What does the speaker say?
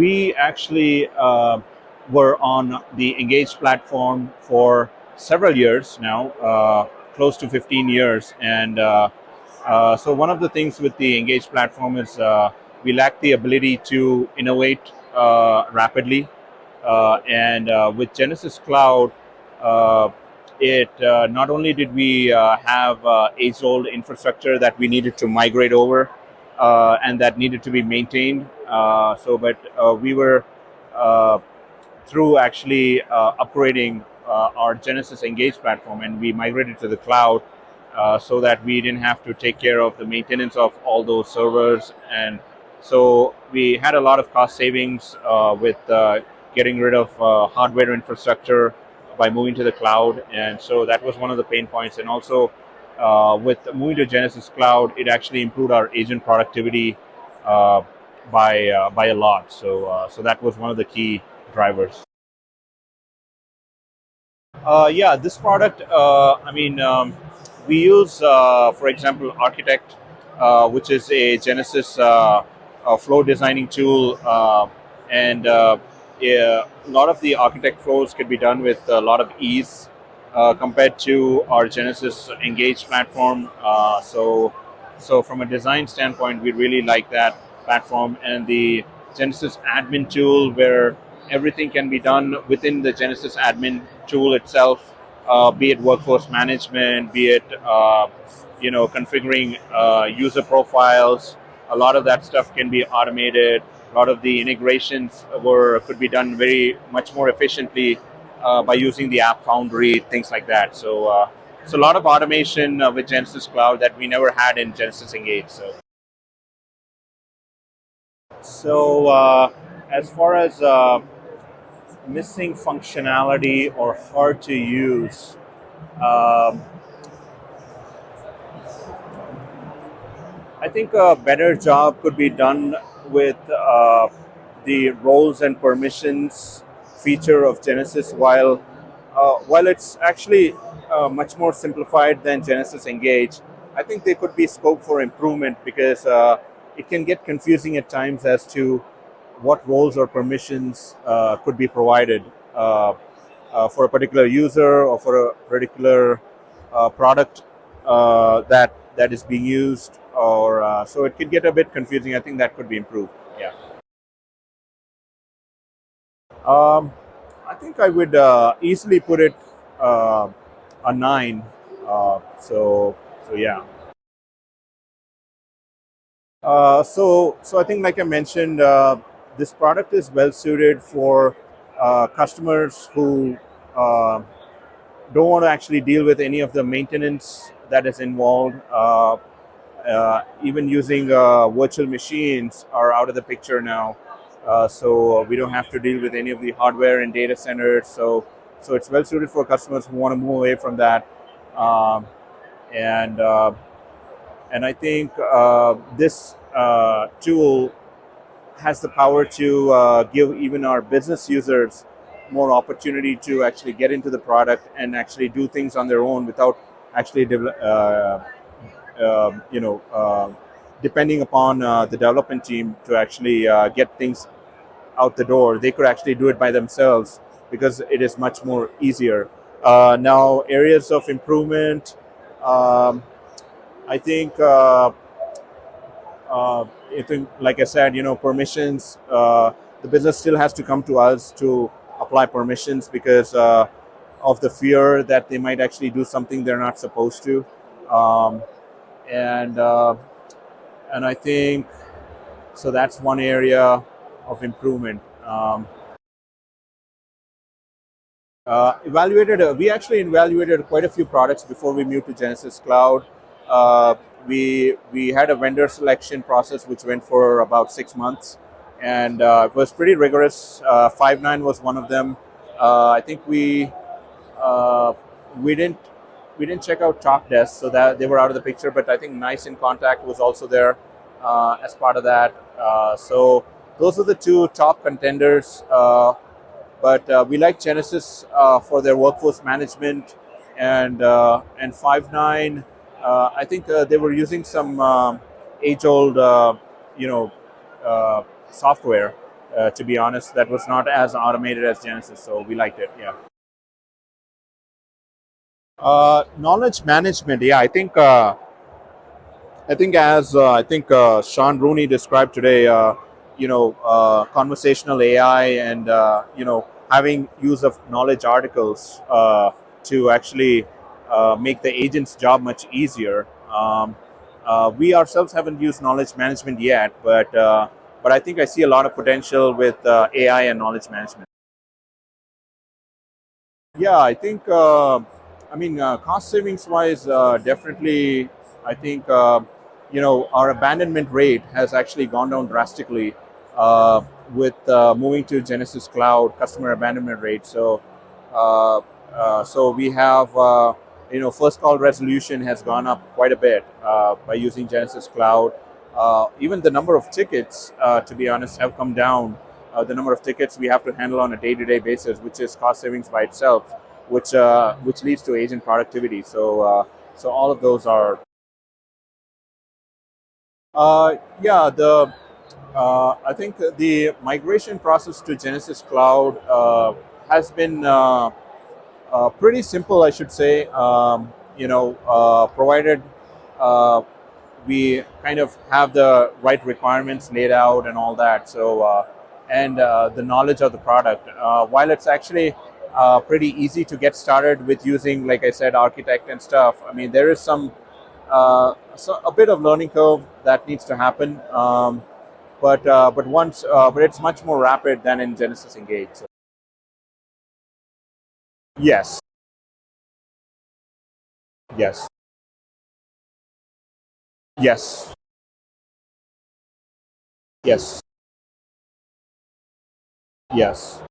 we actually were on the Engage platform for several years now, close to 15 years. And so one of the things with the Engage platform is we lack the ability to innovate rapidly. And with Genesys Cloud, uh, it not only did we have age-old infrastructure that we needed to migrate over and that needed to be maintained. But we were through actually upgrading our Genesys Engage platform, and we migrated to the cloud so that we didn't have to take care of the maintenance of all those servers. And so we had a lot of cost savings with getting rid of hardware infrastructure by moving to the cloud. And so that was one of the pain points. And also with moving to Genesys Cloud, it actually improved our agent productivity by a lot. So that was one of the key drivers. Yeah, this product, we use, for example, Architect, which is a Genesys flow designing tool. And yeah, a lot of the Architect flows can be done with a lot of ease compared to our Genesys Engage platform. So from a design standpoint, we really like that platform, and the Genesys admin tool where everything can be done within the Genesys admin tool itself, be it workforce management, be it configuring user profiles. A lot of that stuff can be automated. A lot of the integrations could be done very much more efficiently by using the App Foundry, things like that. So a lot of automation with Genesys Cloud that we never had in Genesys Engage. So as far as missing functionality or hard to use, um, I think a better job could be done with the roles and permissions feature of Genesys. While it's actually much more simplified than Genesys Engage, I think there could be scope for improvement because it can get confusing at times as to what roles or permissions could be provided for a particular user or for a particular product that is being used, or so it could get a bit confusing. I think that could be improved. Yeah. Um, I think I would easily put it a 9. So yeah. So I think, like I mentioned, this product is well suited for customers who don't want to actually deal with any of the maintenance that is involved. Even using virtual machines are out of the picture now, so we don't have to deal with any of the hardware and data centers. So it's well suited for customers who want to move away from that. Um, and and I think this tool has the power to give even our business users more opportunity to actually get into the product and actually do things on their own without actually uh, you know, uh, depending upon the development team to actually get things out the door. They could actually do it by themselves because it is much more easier. Now, areas of improvement, um, I think, like I said, permissions. The business still has to come to us to apply permissions because of the fear that they might actually do something they're not supposed to. Um, and and I think so. That's one area of improvement. We actually evaluated quite a few products before we moved to Genesys Cloud. Uh, we had a vendor selection process which went for about 6 months, and it was pretty rigorous. Five9 was one of them. I think uh, we didn't we didn't check out Talkdesk, so that they were out of the picture. But I think Nice in Contact was also there as part of that. So those are the two top contenders. But we like Genesys for their workforce management, and Five9. I think they were using some age-old, you know, software, To be honest, that was not as automated as Genesys, so we liked it. Yeah. Knowledge management. Yeah, I think as Sean Rooney described today, conversational AI and having use of knowledge articles to actually make the agent's job much easier. We ourselves haven't used knowledge management yet, but I think I see a lot of potential with AI and knowledge management. Yeah, I think. Cost savings wise, definitely. I think our abandonment rate has actually gone down drastically with moving to Genesys Cloud customer abandonment rate. Uh, so we have first call resolution has gone up quite a bit by using Genesys Cloud. Even the number of tickets, to be honest, have come down. The number of tickets we have to handle on a day-to-day basis, which is cost savings by itself, which leads to agent productivity. So all of those are yeah. The I think the migration process to Genesys Cloud has been pretty simple, I should say. Provided uh, we kind of have the right requirements laid out and all that. And the knowledge of the product. While it's actually pretty easy to get started with using, like I said, Architect and stuff. I mean, there is a bit of learning curve that needs to happen. But it's much more rapid than in Genesis Engage. So, yes, yes, yes, yes, yes.